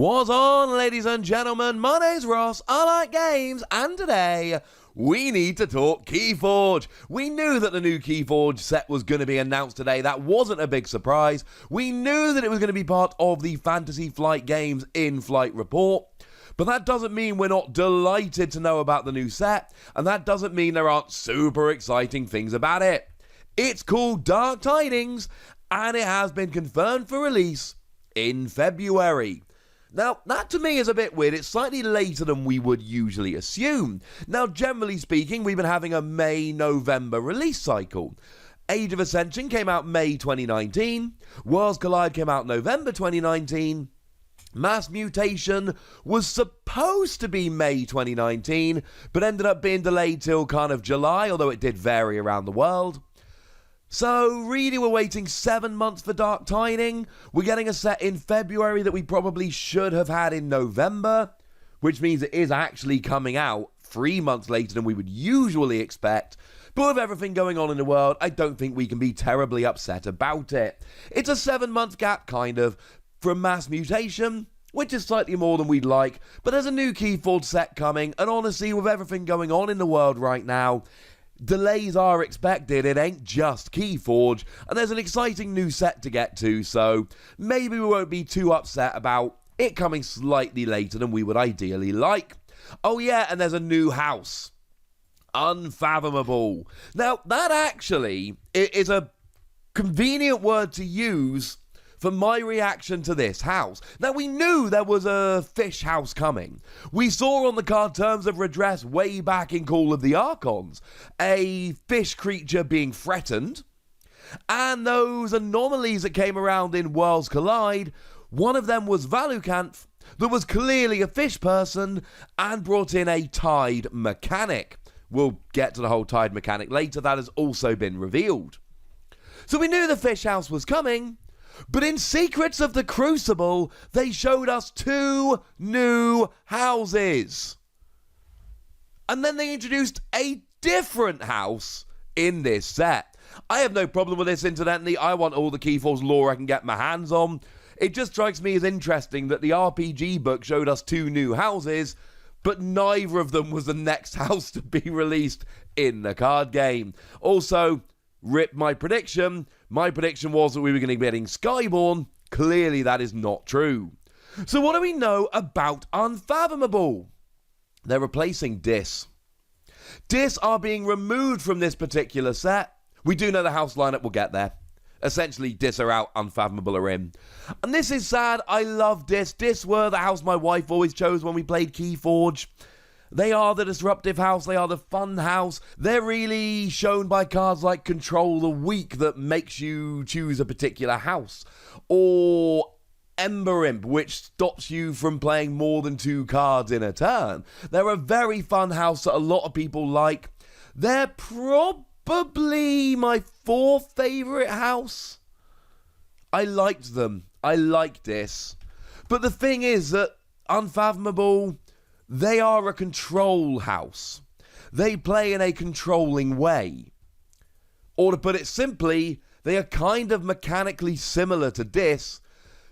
What's on, ladies and gentlemen? My name's Ross, I like games, and today we need to talk Keyforge. We knew that the new Keyforge set was going to be announced today. That wasn't a big surprise. We knew that it was going to be part of the Fantasy Flight Games in-flight report. But that doesn't mean we're not delighted to know about the new set, and that doesn't mean there aren't super exciting things about it. It's called Dark Tidings, and it has been confirmed for release in February. Now, that to me is a bit weird. It's slightly later than we would usually assume. Now, generally speaking, we've been having a May-November release cycle. Age of Ascension came out May 2019. Worlds Collide came out November 2019. Mass Mutation was supposed to be May 2019, but ended up being delayed till kind of July, although it did vary around the world. So, really, we're waiting 7 months for Dark Tidings. We're getting a set in February that we probably should have had in November, which means it is actually coming out 3 months later than we would usually expect. But with everything going on in the world, I don't think we can be terribly upset about it. It's a 7-month gap, kind of, from Mass Mutation, which is slightly more than we'd like, but there's a new Keyforge set coming, and honestly, with everything going on in the world right now, delays are expected. It ain't just Keyforge, and there's an exciting new set to get to, so maybe we won't be too upset about it coming slightly later than we would ideally like. Oh yeah, and there's a new house. Unfathomable. Now, that actually is a convenient word to use for my reaction to this house. Now, we knew there was a fish house coming. We saw on the card Terms of Redress way back in Call of the Archons a fish creature being threatened, and those anomalies that came around in Worlds Collide. One of them was Valucanth, that was clearly a fish person, and brought in a tide mechanic. We'll get to the whole tide mechanic later. That has also been revealed. So we knew the fish house was coming, but in Secrets of the Crucible, they showed us 2 new houses. And then they introduced a different house in this set. I have no problem with this, incidentally. I want all the Keyforge lore I can get my hands on. It just strikes me as interesting that the RPG book showed us 2 new houses, but neither of them was the next house to be released in the card game. Also, rip my prediction. My prediction was that we were going to be getting Skyborn. Clearly, that is not true. So what do we know about Unfathomable? They're replacing Dis. Dis are being removed from this particular set. We do know the house lineup will get there. Essentially, Dis are out, Unfathomable are in. And this is sad. I love Dis. Dis were the house my wife always chose when we played Keyforge. They are the disruptive house, they are the fun house. They're really shown by cards like Control the Weak that makes you choose a particular house. Or Ember Imp, which stops you from playing more than 2 cards in a turn. They're a very fun house that a lot of people like. They're probably my 4th favourite house. I liked them. I liked this. But the thing is that Unfathomable, they are a control house. They play in a controlling way. Or to put it simply, they are kind of mechanically similar to Dis,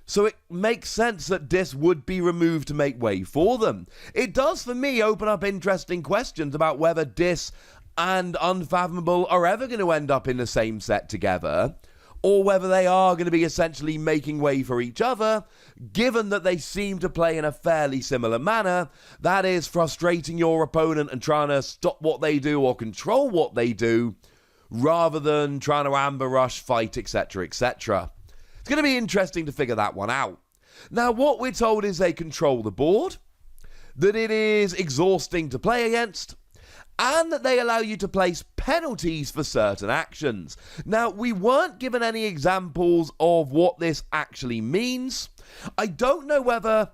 so it makes sense that Dis would be removed to make way for them. It does, for me, open up interesting questions about whether Dis and Unfathomable are ever going to end up in the same set together, or whether they are going to be essentially making way for each other, given that they seem to play in a fairly similar manner, that is, frustrating your opponent and trying to stop what they do or control what they do, rather than trying to amber rush, fight, etc., etc. It's going to be interesting to figure that one out. Now, what we're told is they control the board, that it is exhausting to play against, and that they allow you to place penalties for certain actions. Now, we weren't given any examples of what this actually means. I don't know whether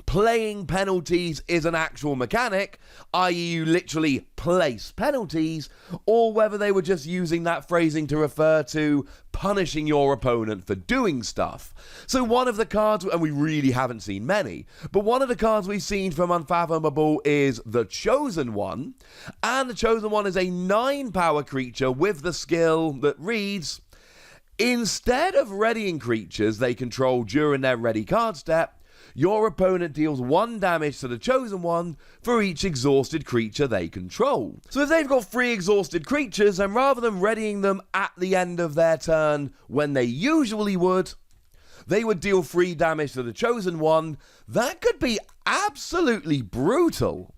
playing penalties is an actual mechanic, i.e. you literally place penalties, or whether they were just using that phrasing to refer to punishing your opponent for doing stuff. So one of the cards, and we really haven't seen many, but one of the cards we've seen from Unfathomable is the Chosen One, and the Chosen One is a 9-power creature with the skill that reads, instead of readying creatures they control during their ready card step, Your opponent deals 1 damage to the Chosen One for each exhausted creature they control. So if they've got 3 exhausted creatures, then rather than readying them at the end of their turn when they usually would, they would deal 3 damage to the Chosen One. That could be absolutely brutal.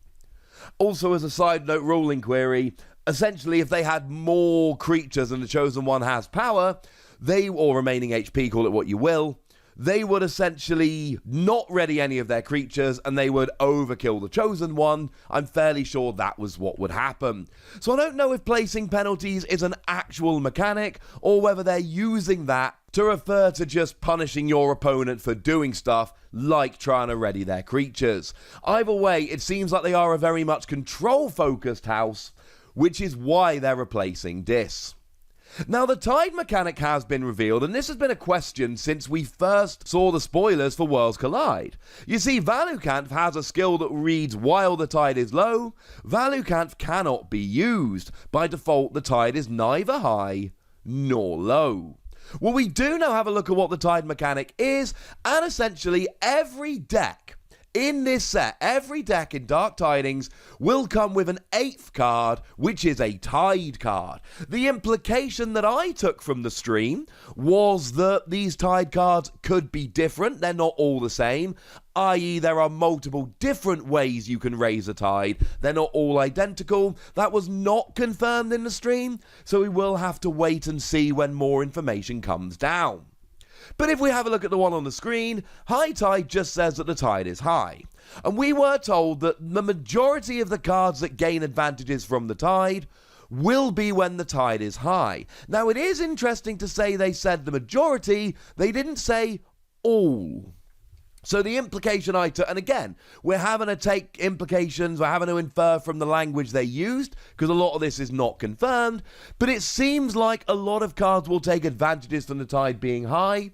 Also, as a side note ruling query, essentially if they had more creatures and the Chosen One has power, or remaining HP, call it what you will, they would essentially not ready any of their creatures and they would overkill the Chosen One. I'm fairly sure that was what would happen. So I don't know if placing penalties is an actual mechanic or whether they're using that to refer to just punishing your opponent for doing stuff like trying to ready their creatures. Either way, it seems like they are a very much control-focused house, which is why they're replacing Dis. Now, the Tide mechanic has been revealed, and this has been a question since we first saw the spoilers for Worlds Collide. You see, Valukanth has a skill that reads, while the tide is low, Valukanth cannot be used. By default, the tide is neither high nor low. Well, we do now have a look at what the Tide mechanic is, and essentially every deck in this set, every deck in Dark Tidings will come with an 8th card, which is a Tide card. The implication that I took from the stream was that these Tide cards could be different. They're not all the same, i.e. there are multiple different ways you can raise a tide. They're not all identical. That was not confirmed in the stream, so we will have to wait and see when more information comes down. But if we have a look at the one on the screen, High Tide just says that the tide is high. And we were told that the majority of the cards that gain advantages from the tide will be when the tide is high. Now, it is interesting to say they said the majority, they didn't say all. So the implication I took, and again, we're having to take implications, we're having to infer from the language they used, because a lot of this is not confirmed, but it seems like a lot of cards will take advantages from the tide being high,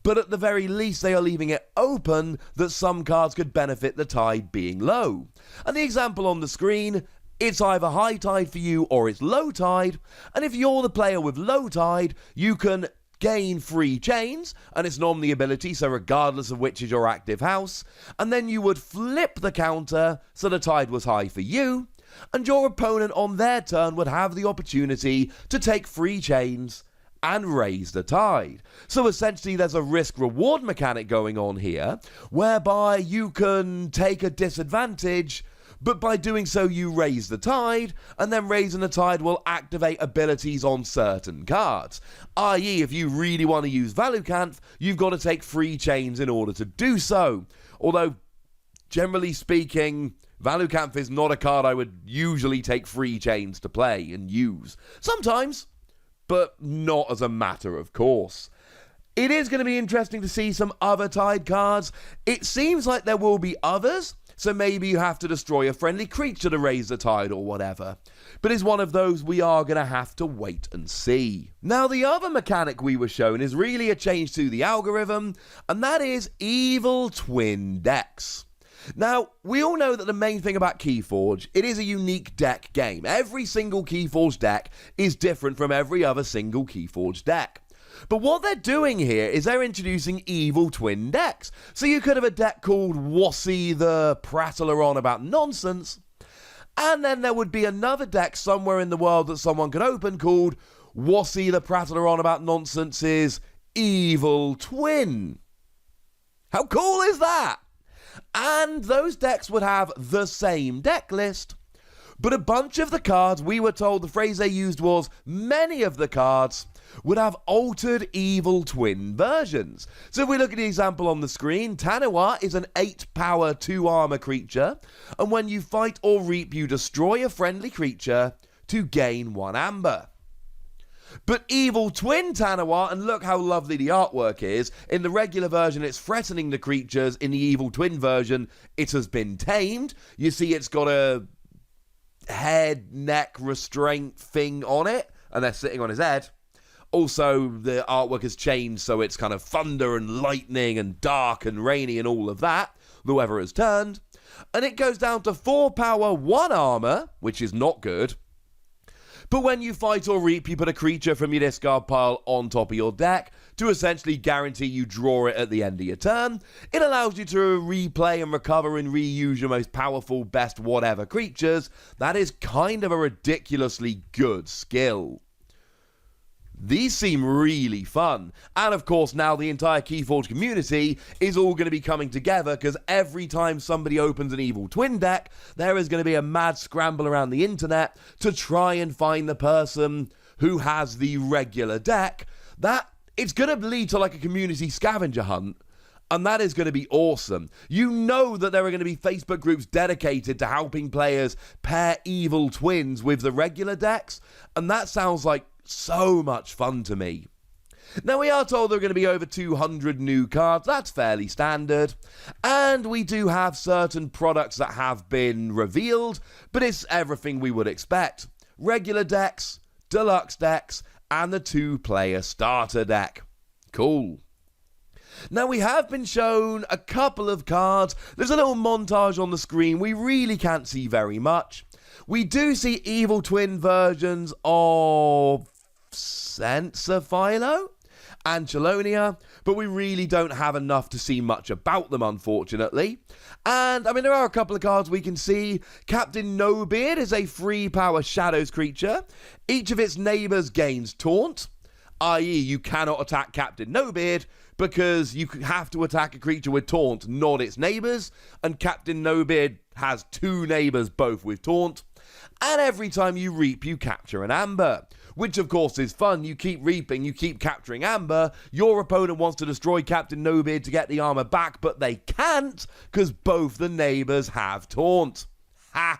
but at the very least they are leaving it open that some cards could benefit the tide being low. And the example on the screen, it's either high tide for you or it's low tide, and if you're the player with low tide, you can gain 3 chains, and it's normally ability, so regardless of which is your active house, and then you would flip the counter so the tide was high for you, and your opponent on their turn would have the opportunity to take 3 chains and raise the tide. So essentially there's a risk-reward mechanic going on here, whereby you can take a disadvantage, but by doing so you raise the tide, and then raising the tide will activate abilities on certain cards. I.e. if you really want to use Valukanth, you've got to take 3 chains in order to do so. Although, generally speaking, Valukanth is not a card I would usually take 3 chains to play and use. Sometimes, but not as a matter of course. It is going to be interesting to see some other Tide cards. It seems like there will be others, so maybe you have to destroy a friendly creature to raise the tide or whatever. But it's one of those we are going to have to wait and see. Now, the other mechanic we were shown is really a change to the algorithm, and that is evil twin decks. Now, we all know that the main thing about Keyforge, it is a unique deck game. Every single Keyforge deck is different from every other single Keyforge deck. But what they're doing here is they're introducing evil twin decks. So you could have a deck called Wossy the Prattler on about nonsense, and then there would be another deck somewhere in the world that someone could open called Wossy the Prattler on about nonsense's evil twin. How cool is that? And those decks would have the same deck list, but a bunch of the cards, we were told the phrase they used was, many of the cards would have altered evil twin versions. So if we look at the example on the screen, Tanawa is an 8 power 2 armor creature, and when you fight or reap, you destroy a friendly creature to gain 1 amber. But evil twin Tanawa, and look how lovely the artwork is, in the regular version it's threatening the creatures, in the evil twin version it has been tamed. You see it's got a head, neck restraint thing on it, and they're sitting on his head. Also, the artwork has changed, so it's kind of thunder and lightning and dark and rainy and all of that. The weather has turned. And it goes down to 4 power, 1 armor, which is not good. But when you fight or reap, you put a creature from your discard pile on top of your deck to essentially guarantee you draw it at the end of your turn. It allows you to replay and recover and reuse your most powerful, best whatever creatures. That is kind of a ridiculously good skill. These seem really fun. And of course, now the entire Keyforge community is all going to be coming together, because every time somebody opens an Evil Twin deck, there is going to be a mad scramble around the internet to try and find the person who has the regular deck. That it's going to lead to like a community scavenger hunt. And that is going to be awesome. You know that there are going to be Facebook groups dedicated to helping players pair Evil Twins with the regular decks. And that sounds like so much fun to me. Now, we are told there are going to be over 200 new cards. That's fairly standard. And we do have certain products that have been revealed, but it's everything we would expect. Regular decks, deluxe decks, and the 2-player starter deck. Cool. Now, we have been shown a couple of cards. There's a little montage on the screen. We really can't see very much. We do see Evil Twin versions of Sensaphilo and Chelonia, but we really don't have enough to see much about them, unfortunately. And, I mean, there are a couple of cards we can see. Captain Nobeard is a 3-power Shadows creature. Each of its neighbours gains Taunt, i.e. you cannot attack Captain Nobeard, because you have to attack a creature with Taunt, not its neighbours, and Captain Nobeard has 2 neighbours, both with Taunt. And every time you reap, you capture an amber, which of course is fun. You keep reaping, you keep capturing amber. Your opponent wants to destroy Captain Nobeard to get the armor back, but they can't, because both the neighbours have Taunt. Ha!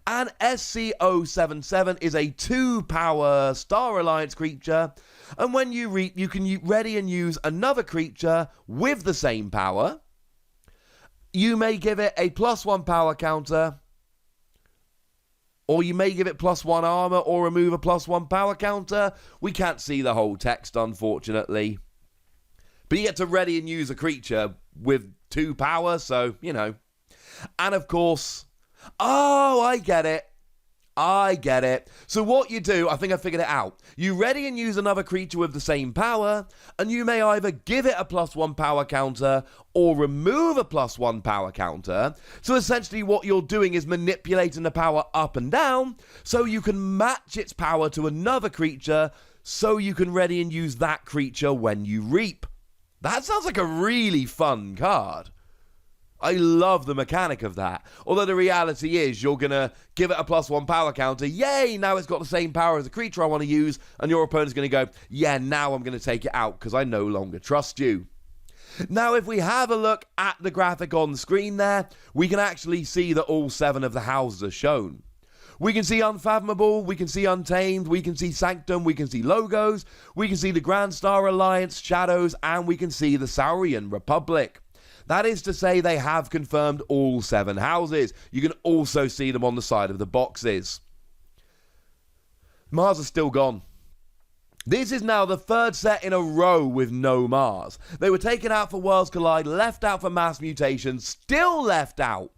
And SC077 is a 2-power Star Alliance creature, and when you reap, you can ready and use another creature with the same power. You may give it a +1 power counter, or you may give it +1 armor, or remove a +1 power counter. We can't see the whole text, unfortunately. But you get to ready and use a creature with 2 power, so, you know. And of course... Oh, I get it. So what you do, I think I figured it out. You ready and use another creature with the same power, and you may either give it a +1 power counter or remove a +1 power counter. So essentially what you're doing is manipulating the power up and down so you can match its power to another creature, so you can ready and use that creature when you reap. That sounds like a really fun card. I love the mechanic of that. Although the reality is you're going to give it a +1 power counter. Yay, now it's got the same power as the creature I want to use. And your opponent's going to go, yeah, now I'm going to take it out because I no longer trust you. Now, if we have a look at the graphic on the screen there, we can actually see that all 7 of the houses are shown. We can see Unfathomable, we can see Untamed, we can see Sanctum, we can see Logos, we can see the Grand Star Alliance, Shadows, and we can see the Saurian Republic. That is to say, they have confirmed all 7 houses. You can also see them on the side of the boxes. Mars is still gone. This is now the 3rd set in a row with no Mars. They were taken out for Worlds Collide, left out for Mass Mutation, still left out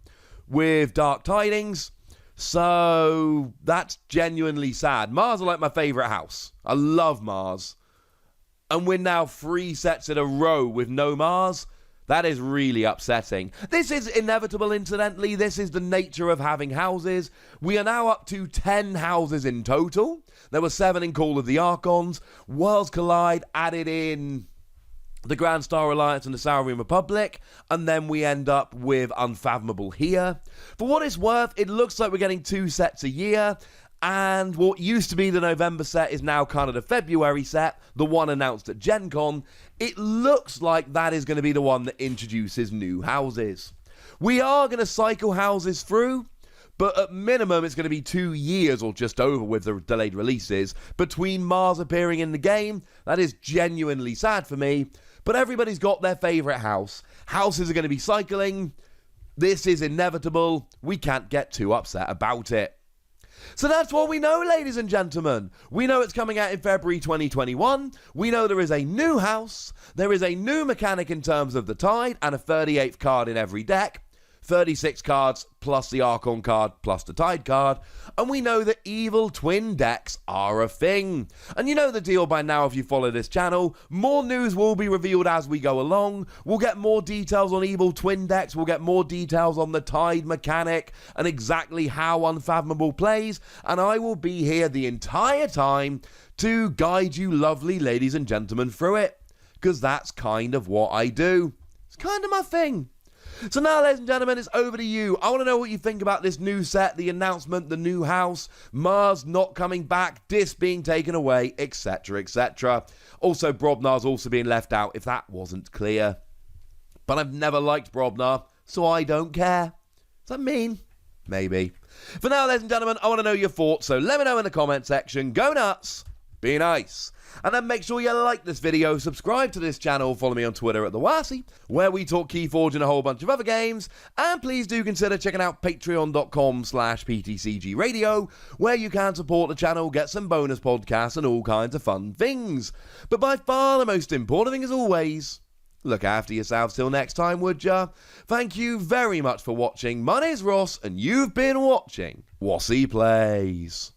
with Dark Tidings. So that's genuinely sad. Mars are like my favourite house. I love Mars. And we're now 3 sets in a row with no Mars. That is really upsetting. This is inevitable, incidentally. This is the nature of having houses. We are now up to 10 houses in total. There were 7 in Call of the Archons. Worlds Collide added in the Grand Star Alliance and the Saurian Republic. And then we end up with Unfathomable here. For what it's worth, it looks like we're getting 2 sets a year. And what used to be the November set is now kind of the February set, the one announced at Gen Con. It looks like that is going to be the one that introduces new houses. We are going to cycle houses through, but at minimum it's going to be 2 years or just over with the delayed releases between Mars appearing in the game. That is genuinely sad for me, but everybody's got their favourite house. Houses are going to be cycling. This is inevitable. We can't get too upset about it. So that's what we know, ladies and gentlemen. We know it's coming out in February 2021. We know there is a new house. There is a new mechanic in terms of the tide and a 38th card in every deck. 36 cards plus the Archon card plus the Tide card, and we know that evil twin decks are a thing. And you know the deal by now if you follow this channel. More news will be revealed as we go along. We'll get more details on evil twin decks, we'll get more details on the Tide mechanic and exactly how Unfathomable plays, and I will be here the entire time to guide you lovely ladies and gentlemen through it, because that's kind of what I do. It's kind of my thing. So now, ladies and gentlemen, it's over to you. I want to know what you think about this new set, the announcement, the new house, Mars not coming back, Dis being taken away, etc, etc. Also, Brobnar's also being left out, if that wasn't clear. But I've never liked Brobnar, so I don't care. Does that mean? Maybe. For now, ladies and gentlemen, I want to know your thoughts, so let me know in the comment section. Go nuts, be nice. And then make sure you like this video, subscribe to this channel, follow me on Twitter at the Wossy, where we talk Keyforge and a whole bunch of other games, and please do consider checking out patreon.com/PTCGradio, where you can support the channel, get some bonus podcasts and all kinds of fun things. But by far the most important thing as always, look after yourselves till next time, would ya? Thank you very much for watching. My name's Ross, and you've been watching Wossy Plays.